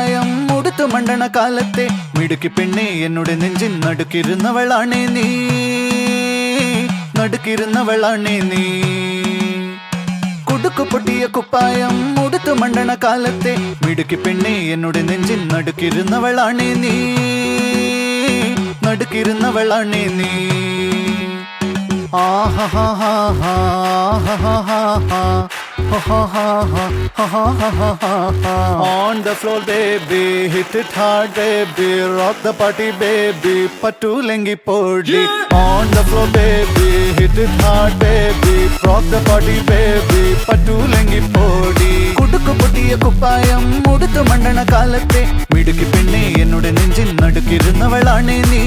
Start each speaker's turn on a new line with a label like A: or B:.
A: കുപ്പായം ഉടുത്തു മണ്ടണ കാലത്തെ മിടുക്കി പെണ്ണെ എന്നുടെ നെഞ്ചിൻ നടുക്കിരുന്നവളാണേ നീ, നടുക്കിരുന്നവളാണേ നീ. കുടുക്കു പൊട്ടിയ കുപ്പായം ഉടുത്തു മണ്ടണ കാലത്തെ മിടുക്കി പെണ്ണെ എന്നുടെ നെഞ്ചിൻ നടുക്കിരുന്നവളാണേ നീ, നടുക്കിരുന്നവളാണേ നീ. On the floor baby, hit it hard baby, rock the party baby, patulengi podi. On the floor baby, hit it hard baby, rock the party baby, patulengi podi. കുടുക്കു പൊട്ടിയ കുപ്പായം ഉടുത്തു മണ്ടണ കാലത്തെ മിടുക്കി പെണ്ണെ എന്നുടെ നെഞ്ചിൻ നടുക്കിരുന്നവളാണേ നീ,